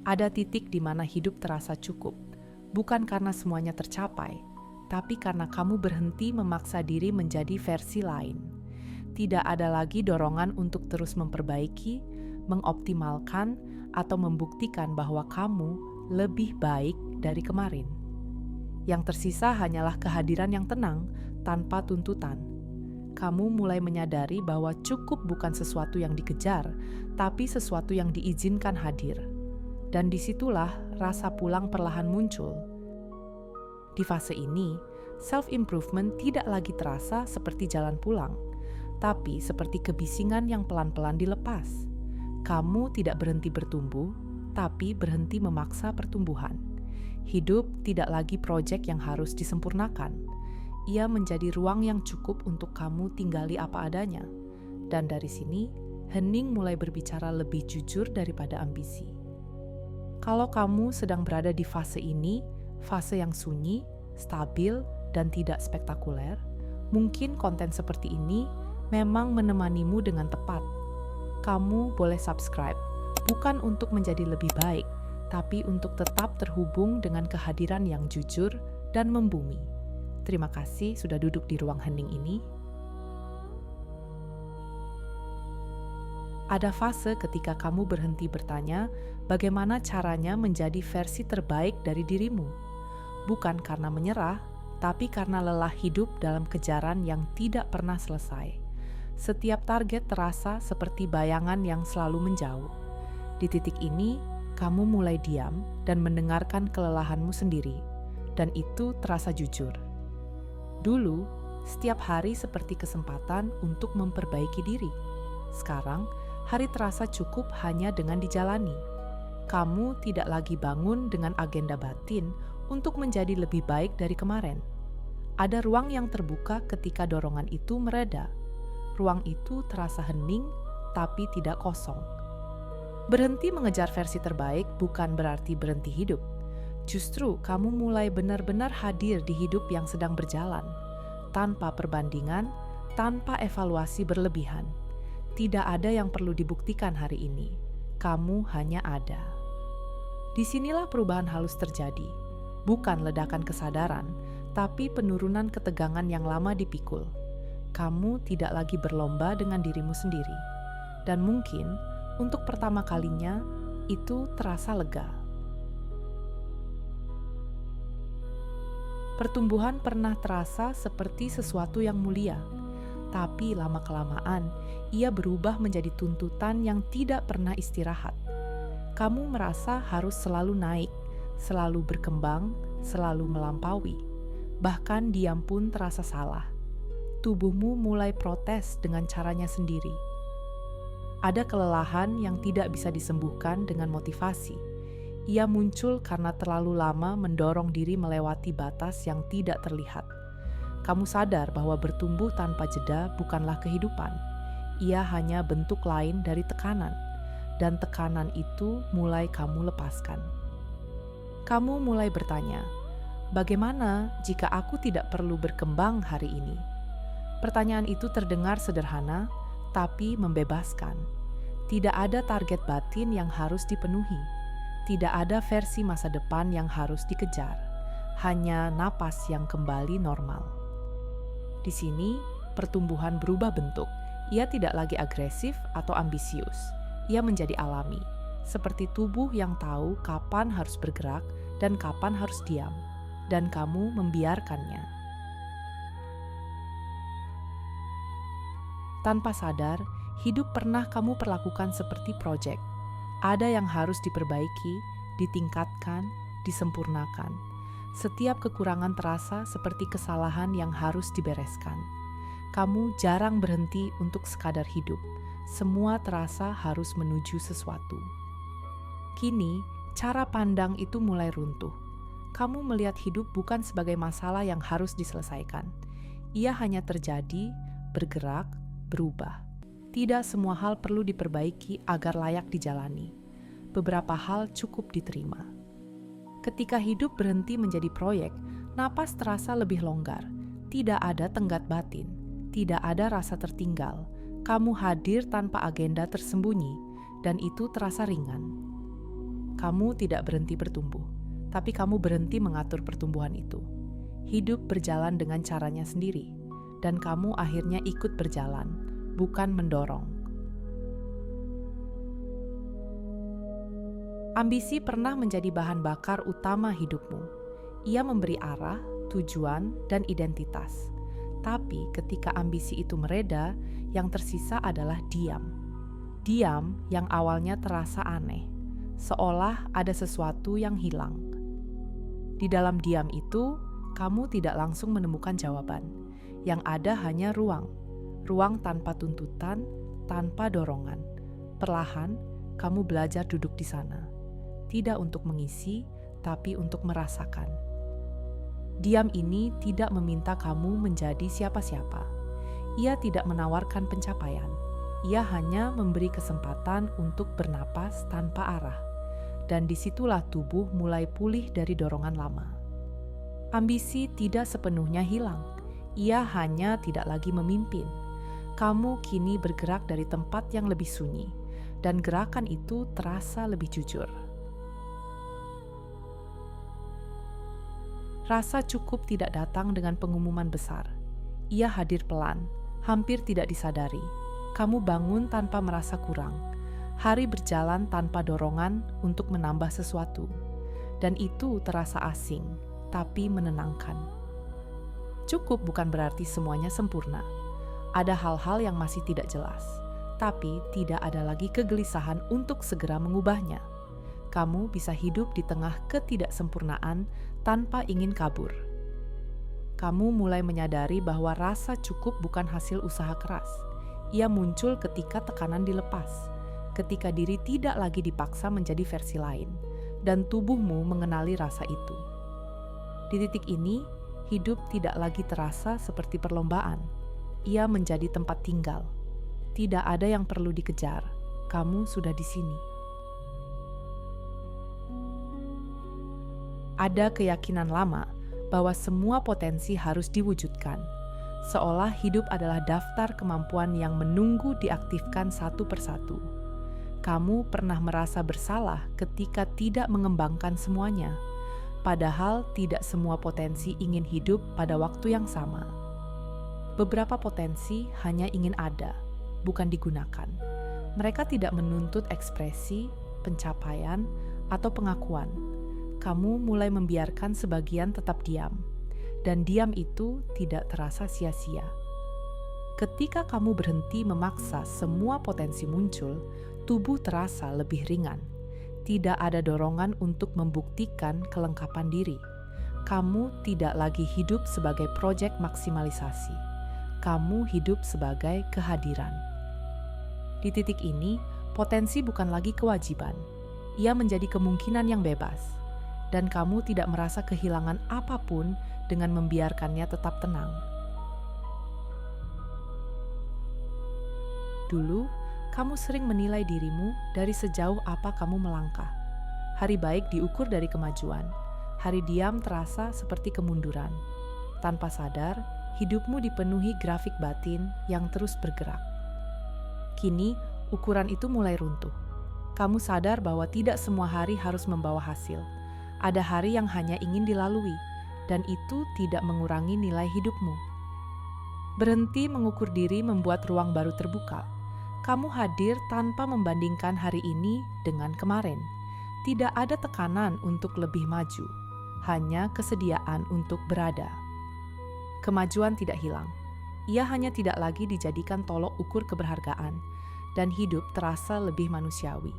Ada titik di mana hidup terasa cukup, bukan karena semuanya tercapai, tapi karena kamu berhenti memaksa diri menjadi versi lain. Tidak ada lagi dorongan untuk terus memperbaiki, mengoptimalkan, atau membuktikan bahwa kamu lebih baik dari kemarin. Yang tersisa hanyalah kehadiran yang tenang, tanpa tuntutan. Kamu mulai menyadari bahwa cukup bukan sesuatu yang dikejar, tapi sesuatu yang diizinkan hadir. Dan disitulah rasa pulang perlahan muncul. Di fase ini, self-improvement tidak lagi terasa seperti jalan pulang, tapi seperti kebisingan yang pelan-pelan dilepas. Kamu tidak berhenti bertumbuh, tapi berhenti memaksa pertumbuhan. Hidup tidak lagi proyek yang harus disempurnakan. Ia menjadi ruang yang cukup untuk kamu tinggali apa adanya. Dan dari sini, hening mulai berbicara lebih jujur daripada ambisi. Kalau kamu sedang berada di fase ini, fase yang sunyi, stabil, dan tidak spektakuler, mungkin konten seperti ini memang menemanimu dengan tepat. Kamu boleh subscribe, bukan untuk menjadi lebih baik, tapi untuk tetap terhubung dengan kehadiran yang jujur dan membumi. Terima kasih sudah duduk di ruang hening ini. Ada fase ketika kamu berhenti bertanya bagaimana caranya menjadi versi terbaik dari dirimu. Bukan karena menyerah, tapi karena lelah hidup dalam kejaran yang tidak pernah selesai. Setiap target terasa seperti bayangan yang selalu menjauh. Di titik ini, kamu mulai diam dan mendengarkan kelelahanmu sendiri, dan itu terasa jujur. Dulu, setiap hari seperti kesempatan untuk memperbaiki diri. Sekarang, hari terasa cukup hanya dengan dijalani. Kamu tidak lagi bangun dengan agenda batin untuk menjadi lebih baik dari kemarin. Ada ruang yang terbuka ketika dorongan itu mereda. Ruang itu terasa hening, tapi tidak kosong. Berhenti mengejar versi terbaik bukan berarti berhenti hidup. Justru kamu mulai benar-benar hadir di hidup yang sedang berjalan, tanpa perbandingan, tanpa evaluasi berlebihan. Tidak ada yang perlu dibuktikan hari ini. Kamu hanya ada. Disinilah perubahan halus terjadi. Bukan ledakan kesadaran, tapi penurunan ketegangan yang lama dipikul. Kamu tidak lagi berlomba dengan dirimu sendiri. Dan mungkin, untuk pertama kalinya, itu terasa lega. Pertumbuhan pernah terasa seperti sesuatu yang mulia, tapi lama-kelamaan ia berubah menjadi tuntutan yang tidak pernah istirahat. Kamu merasa harus selalu naik, selalu berkembang, selalu melampaui. Bahkan diam pun terasa salah. Tubuhmu mulai protes dengan caranya sendiri. Ada kelelahan yang tidak bisa disembuhkan dengan motivasi. Ia muncul karena terlalu lama mendorong diri melewati batas yang tidak terlihat. Kamu sadar bahwa bertumbuh tanpa jeda bukanlah kehidupan. Ia hanya bentuk lain dari tekanan, dan tekanan itu mulai kamu lepaskan. Kamu mulai bertanya, bagaimana jika aku tidak perlu berkembang hari ini? Pertanyaan itu terdengar sederhana, tapi membebaskan. Tidak ada target batin yang harus dipenuhi. Tidak ada versi masa depan yang harus dikejar, hanya napas yang kembali normal. Di sini, pertumbuhan berubah bentuk. Ia tidak lagi agresif atau ambisius. Ia menjadi alami, seperti tubuh yang tahu kapan harus bergerak dan kapan harus diam, dan kamu membiarkannya. Tanpa sadar, hidup pernah kamu perlakukan seperti proyek. Ada yang harus diperbaiki, ditingkatkan, disempurnakan. Setiap kekurangan terasa seperti kesalahan yang harus dibereskan. Kamu jarang berhenti untuk sekadar hidup. Semua terasa harus menuju sesuatu. Kini, cara pandang itu mulai runtuh. Kamu melihat hidup bukan sebagai masalah yang harus diselesaikan. Ia hanya terjadi, bergerak, berubah. Tidak semua hal perlu diperbaiki agar layak dijalani. Beberapa hal cukup diterima. Ketika hidup berhenti menjadi proyek, napas terasa lebih longgar. Tidak ada tenggat batin, tidak ada rasa tertinggal. Kamu hadir tanpa agenda tersembunyi, dan itu terasa ringan. kamu tidak berhenti bertumbuh, tapi kamu berhenti mengatur pertumbuhan itu. Hidup berjalan dengan caranya sendiri, dan kamu akhirnya ikut berjalan, bukan mendorong. Ambisi pernah menjadi bahan bakar utama hidupmu. Ia memberi arah, tujuan, dan identitas. Tapi ketika ambisi itu mereda, yang tersisa adalah diam. Diam yang awalnya terasa aneh, seolah ada sesuatu yang hilang. Di dalam diam itu, kamu tidak langsung menemukan jawaban. Yang ada hanya ruang. Ruang tanpa tuntutan, tanpa dorongan. Perlahan, kamu belajar duduk di sana. Tidak untuk mengisi, tapi untuk merasakan. Diam ini tidak meminta kamu menjadi siapa-siapa. Ia tidak menawarkan pencapaian. Ia hanya memberi kesempatan untuk bernapas tanpa arah. Dan disitulah tubuh mulai pulih dari dorongan lama. Ambisi tidak sepenuhnya hilang. Ia hanya tidak lagi memimpin. Kamu kini bergerak dari tempat yang lebih sunyi. Dan gerakan itu terasa lebih jujur. Rasa cukup tidak datang dengan pengumuman besar. Ia hadir pelan, hampir tidak disadari. Kamu bangun tanpa merasa kurang. Hari berjalan tanpa dorongan untuk menambah sesuatu. Dan itu terasa asing, tapi menenangkan. Cukup bukan berarti semuanya sempurna. Ada hal-hal yang masih tidak jelas, tapi tidak ada lagi kegelisahan untuk segera mengubahnya. Kamu bisa hidup di tengah ketidaksempurnaan tanpa ingin kabur. Kamu mulai menyadari bahwa rasa cukup bukan hasil usaha keras. Ia muncul ketika tekanan dilepas, ketika diri tidak lagi dipaksa menjadi versi lain, dan tubuhmu mengenali rasa itu. Di titik ini, hidup tidak lagi terasa seperti perlombaan. Ia menjadi tempat tinggal. Tidak ada yang perlu dikejar. Kamu sudah di sini. Ada keyakinan lama bahwa semua potensi harus diwujudkan, seolah hidup adalah daftar kemampuan yang menunggu diaktifkan satu persatu. Kamu pernah merasa bersalah ketika tidak mengembangkan semuanya, padahal tidak semua potensi ingin hidup pada waktu yang sama. Beberapa potensi hanya ingin ada, bukan digunakan. Mereka tidak menuntut ekspresi, pencapaian, atau pengakuan. Kamu mulai membiarkan sebagian tetap diam, dan diam itu tidak terasa sia-sia. Ketika kamu berhenti memaksa semua potensi muncul, tubuh terasa lebih ringan. Tidak ada dorongan untuk membuktikan kelengkapan diri. Kamu tidak lagi hidup sebagai proyek maksimalisasi. Kamu hidup sebagai kehadiran. Di titik ini, potensi bukan lagi kewajiban. Ia menjadi kemungkinan yang bebas. Dan kamu tidak merasa kehilangan apapun dengan membiarkannya tetap tenang. Dulu, kamu sering menilai dirimu dari sejauh apa kamu melangkah. Hari baik diukur dari kemajuan. Hari diam terasa seperti kemunduran. Tanpa sadar, hidupmu dipenuhi grafik batin yang terus bergerak. Kini, ukuran itu mulai runtuh. Kamu sadar bahwa tidak semua hari harus membawa hasil. Ada hari yang hanya ingin dilalui, dan itu tidak mengurangi nilai hidupmu. Berhenti mengukur diri membuat ruang baru terbuka. Kamu hadir tanpa membandingkan hari ini dengan kemarin. Tidak ada tekanan untuk lebih maju, hanya kesediaan untuk berada. Kemajuan tidak hilang. Ia hanya tidak lagi dijadikan tolok ukur keberhargaan, dan hidup terasa lebih manusiawi.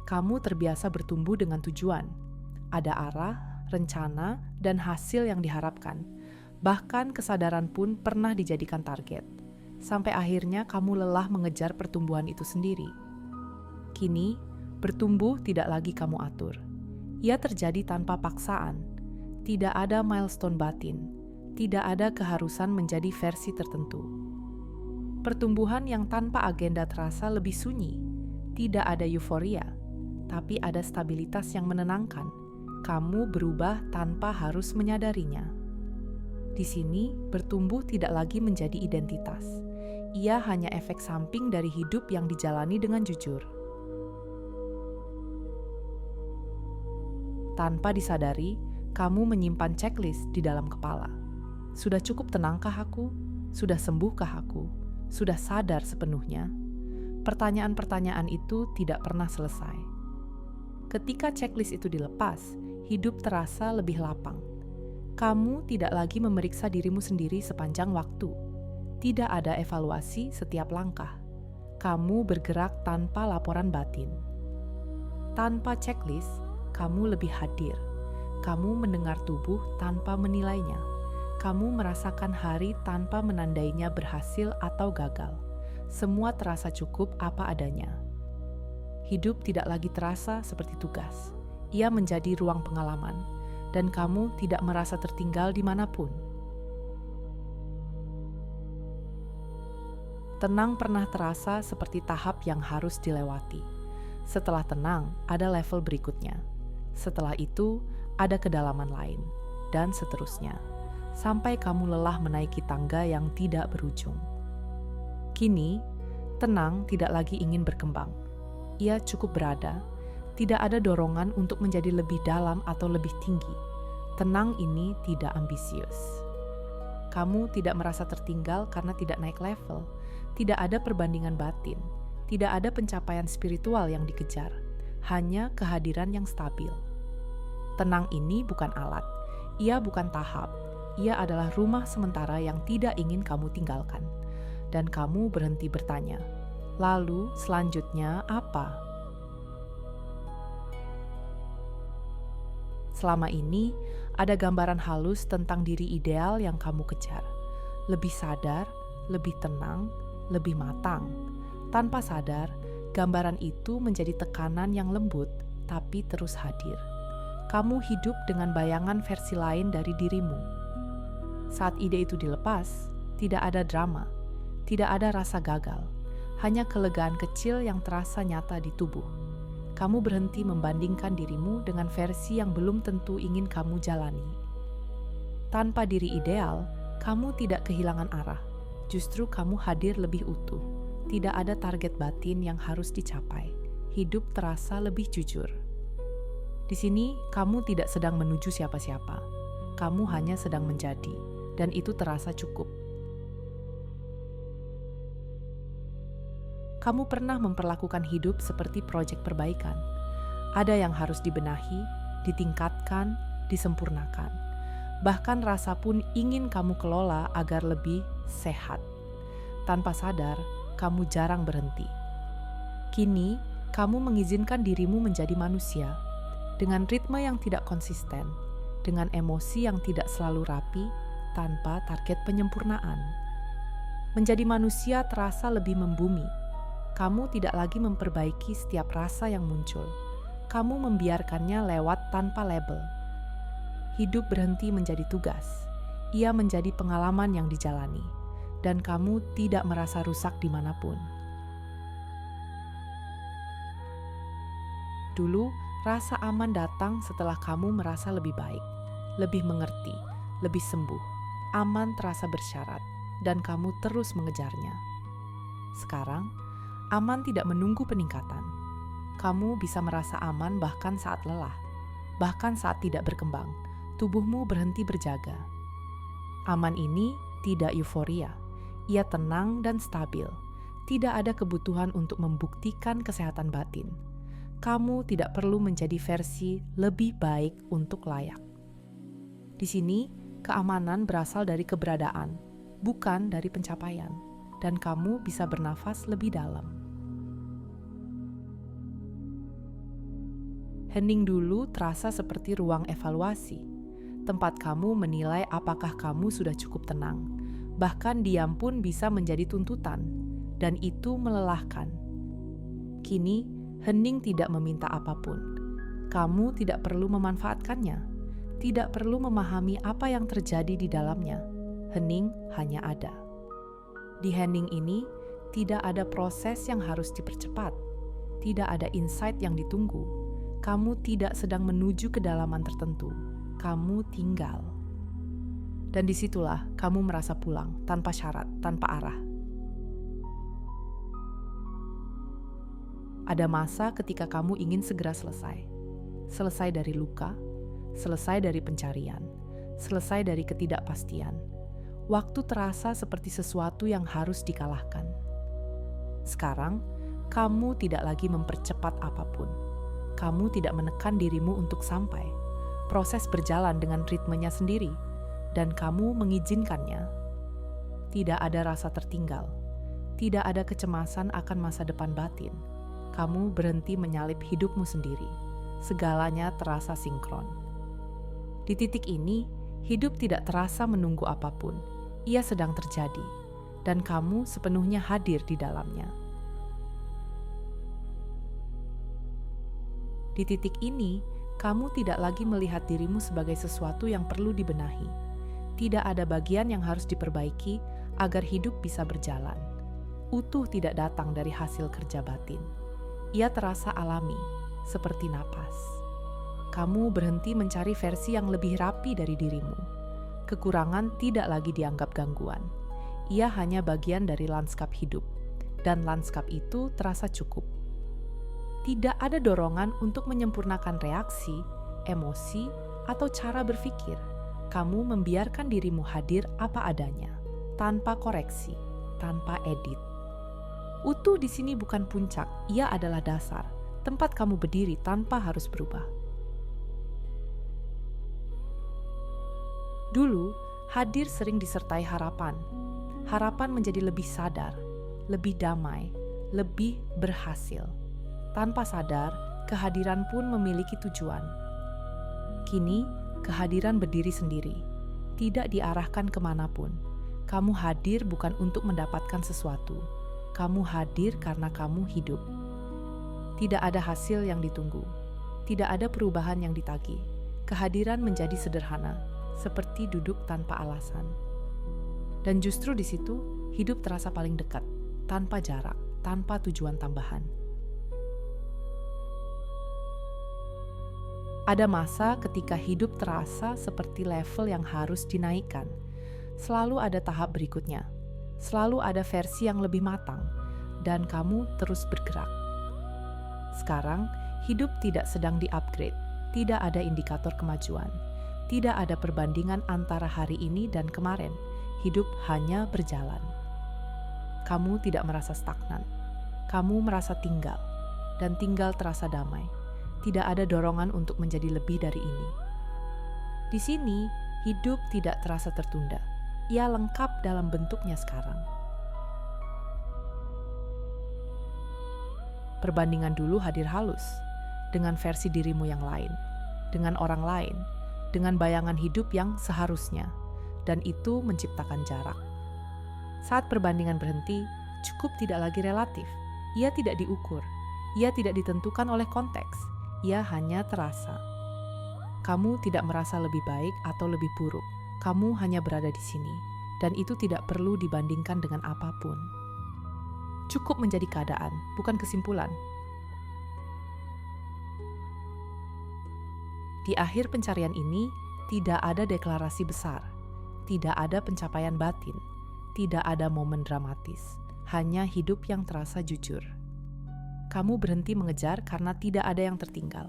Kamu terbiasa bertumbuh dengan tujuan. Ada arah, rencana, dan hasil yang diharapkan. Bahkan kesadaran pun pernah dijadikan target. Sampai akhirnya kamu lelah mengejar pertumbuhan itu sendiri. Kini, bertumbuh tidak lagi kamu atur. Ia terjadi tanpa paksaan. Tidak ada milestone batin. Tidak ada keharusan menjadi versi tertentu. Pertumbuhan yang tanpa agenda terasa lebih sunyi. Tidak ada euforia. Tapi ada stabilitas yang menenangkan. Kamu berubah tanpa harus menyadarinya. Di sini, bertumbuh tidak lagi menjadi identitas. Ia hanya efek samping dari hidup yang dijalani dengan jujur. Tanpa disadari, kamu menyimpan checklist di dalam kepala. Sudah cukup tenangkah aku? Sudah sembuhkah aku? Sudah sadar sepenuhnya? Pertanyaan-pertanyaan itu tidak pernah selesai. Ketika checklist itu dilepas, hidup terasa lebih lapang. Kamu tidak lagi memeriksa dirimu sendiri sepanjang waktu. Tidak ada evaluasi setiap langkah. Kamu bergerak tanpa laporan batin. Tanpa checklist, kamu lebih hadir. Kamu mendengar tubuh tanpa menilainya. Kamu merasakan hari tanpa menandainya berhasil atau gagal. Semua terasa cukup apa adanya. Hidup tidak lagi terasa seperti tugas. Ia menjadi ruang pengalaman, dan kamu tidak merasa tertinggal dimanapun. Tenang pernah terasa seperti tahap yang harus dilewati. Setelah tenang, ada level berikutnya. Setelah itu, ada kedalaman lain, dan seterusnya. Sampai kamu lelah menaiki tangga yang tidak berujung. Kini, tenang tidak lagi ingin berkembang. Ia cukup berada, tidak ada dorongan untuk menjadi lebih dalam atau lebih tinggi. Tenang ini tidak ambisius. Kamu tidak merasa tertinggal karena tidak naik level. Tidak ada perbandingan batin, tidak ada pencapaian spiritual yang dikejar, hanya kehadiran yang stabil. Tenang ini bukan alat, ia bukan tahap, ia adalah rumah sementara yang tidak ingin kamu tinggalkan. Dan kamu berhenti bertanya, lalu selanjutnya apa? Selama ini, ada gambaran halus tentang diri ideal yang kamu kejar. Lebih sadar, lebih tenang, lebih matang. Tanpa sadar, gambaran itu menjadi tekanan yang lembut, tapi terus hadir. Kamu hidup dengan bayangan versi lain dari dirimu. Saat ide itu dilepas, tidak ada drama, tidak ada rasa gagal, hanya kelegaan kecil yang terasa nyata di tubuh. Kamu berhenti membandingkan dirimu dengan versi yang belum tentu ingin kamu jalani. Tanpa diri ideal, kamu tidak kehilangan arah. Justru kamu hadir lebih utuh. Tidak ada target batin yang harus dicapai. Hidup terasa lebih jujur. Di sini, kamu tidak sedang menuju siapa-siapa. Kamu hanya sedang menjadi, dan itu terasa cukup. Kamu pernah memperlakukan hidup seperti proyek perbaikan. Ada yang harus dibenahi, ditingkatkan, disempurnakan. Bahkan rasa pun ingin kamu kelola agar lebih sehat. Tanpa sadar, kamu jarang berhenti. Kini, kamu mengizinkan dirimu menjadi manusia, dengan ritme yang tidak konsisten, dengan emosi yang tidak selalu rapi, tanpa target penyempurnaan. Menjadi manusia terasa lebih membumi. Kamu tidak lagi memperbaiki setiap rasa yang muncul. Kamu membiarkannya lewat tanpa label. Hidup berhenti menjadi tugas. Ia menjadi pengalaman yang dijalani, dan kamu tidak merasa rusak dimanapun. Dulu, rasa aman datang setelah kamu merasa lebih baik, lebih mengerti, lebih sembuh. Aman terasa bersyarat, dan kamu terus mengejarnya. Sekarang, aman tidak menunggu peningkatan. Kamu bisa merasa aman bahkan saat lelah, bahkan saat tidak berkembang. Tubuhmu berhenti berjaga. Aman ini tidak euforia. Ia tenang dan stabil. Tidak ada kebutuhan untuk membuktikan kesehatan batin. Kamu tidak perlu menjadi versi lebih baik untuk layak. Di sini, keamanan berasal dari keberadaan, bukan dari pencapaian, dan kamu bisa bernafas lebih dalam. Hening dulu terasa seperti ruang evaluasi. Tempat kamu menilai apakah kamu sudah cukup tenang. Bahkan diam pun bisa menjadi tuntutan, dan itu melelahkan. Kini, hening tidak meminta apapun. Kamu tidak perlu memanfaatkannya, tidak perlu memahami apa yang terjadi di dalamnya. Hening hanya ada. Di hening ini, tidak ada proses yang harus dipercepat, tidak ada insight yang ditunggu. Kamu tidak sedang menuju kedalaman tertentu. Kamu tinggal. Dan disitulah kamu merasa pulang, tanpa syarat, tanpa arah. Ada masa ketika kamu ingin segera selesai. Selesai dari luka, selesai dari pencarian, selesai dari ketidakpastian. Waktu terasa seperti sesuatu yang harus dikalahkan. Sekarang, kamu tidak lagi mempercepat apapun. Kamu tidak menekan dirimu untuk sampai. Proses berjalan dengan ritmenya sendiri, dan kamu mengizinkannya. Tidak ada rasa tertinggal. Tidak ada kecemasan akan masa depan batin. Kamu berhenti menyalip hidupmu sendiri. Segalanya terasa sinkron. Di titik ini, hidup tidak terasa menunggu apapun. Ia sedang terjadi, dan kamu sepenuhnya hadir di dalamnya. Di titik ini, kamu tidak lagi melihat dirimu sebagai sesuatu yang perlu dibenahi. Tidak ada bagian yang harus diperbaiki agar hidup bisa berjalan. Utuh tidak datang dari hasil kerja batin. Ia terasa alami, seperti napas. Kamu berhenti mencari versi yang lebih rapi dari dirimu. Kekurangan tidak lagi dianggap gangguan. Ia hanya bagian dari lanskap hidup, dan lanskap itu terasa cukup. Tidak ada dorongan untuk menyempurnakan reaksi, emosi, atau cara berpikir. Kamu membiarkan dirimu hadir apa adanya, tanpa koreksi, tanpa edit. Utuh di sini bukan puncak, ia adalah dasar, tempat kamu berdiri tanpa harus berubah. Dulu, hadir sering disertai harapan. Harapan menjadi lebih sadar, lebih damai, lebih berhasil. Tanpa sadar, kehadiran pun memiliki tujuan. Kini, kehadiran berdiri sendiri, tidak diarahkan kemanapun. Kamu hadir bukan untuk mendapatkan sesuatu. Kamu hadir karena kamu hidup. Tidak ada hasil yang ditunggu. Tidak ada perubahan yang ditagih. Kehadiran menjadi sederhana, seperti duduk tanpa alasan. Dan justru di situ, hidup terasa paling dekat, tanpa jarak, tanpa tujuan tambahan. Ada masa ketika hidup terasa seperti level yang harus dinaikkan. Selalu ada tahap berikutnya. Selalu ada versi yang lebih matang, dan kamu terus bergerak. Sekarang, hidup tidak sedang di-upgrade, tidak ada indikator kemajuan, tidak ada perbandingan antara hari ini dan kemarin. Hidup hanya berjalan. Kamu tidak merasa stagnan, kamu merasa tinggal, dan tinggal terasa damai. Tidak ada dorongan untuk menjadi lebih dari ini. Di sini, hidup tidak terasa tertunda. Ia lengkap dalam bentuknya sekarang. Perbandingan dulu hadir halus, dengan versi dirimu yang lain, dengan orang lain, dengan bayangan hidup yang seharusnya, dan itu menciptakan jarak. Saat perbandingan berhenti, cukup tidak lagi relatif. Ia tidak diukur, ia tidak ditentukan oleh konteks, ia hanya terasa. Kamu tidak merasa lebih baik atau lebih buruk. Kamu hanya berada di sini, dan itu tidak perlu dibandingkan dengan apapun. Cukup menjadi keadaan, bukan kesimpulan. Di akhir pencarian ini, tidak ada deklarasi besar, tidak ada pencapaian batin, tidak ada momen dramatis, hanya hidup yang terasa jujur. Kamu berhenti mengejar karena tidak ada yang tertinggal,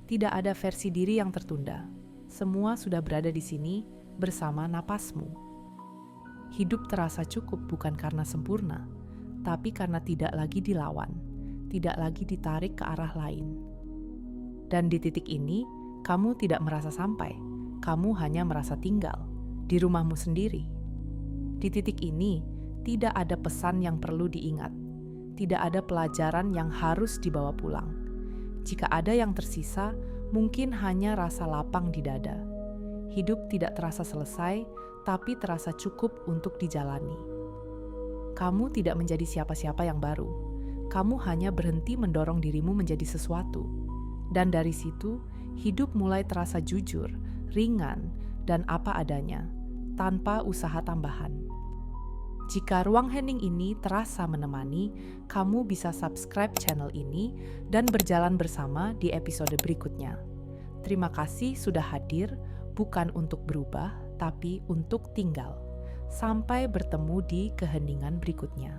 tidak ada versi diri yang tertunda. Semua sudah berada di sini, bersama napasmu. Hidup terasa cukup bukan karena sempurna, tapi karena tidak lagi dilawan, tidak lagi ditarik ke arah lain. Dan di titik ini, kamu tidak merasa sampai, kamu hanya merasa tinggal, di rumahmu sendiri. Di titik ini, tidak ada pesan yang perlu diingat, tidak ada pelajaran yang harus dibawa pulang. Jika ada yang tersisa, mungkin hanya rasa lapang di dada. Hidup tidak terasa selesai, tapi terasa cukup untuk dijalani. Kamu tidak menjadi siapa-siapa yang baru. Kamu hanya berhenti mendorong dirimu menjadi sesuatu. Dan dari situ, hidup mulai terasa jujur, ringan, dan apa adanya, tanpa usaha tambahan. Jika ruang hening ini terasa menemani, kamu bisa subscribe channel ini dan berjalan bersama di episode berikutnya. Terima kasih sudah hadir, bukan untuk berubah, tapi untuk tinggal. Sampai bertemu di keheningan berikutnya.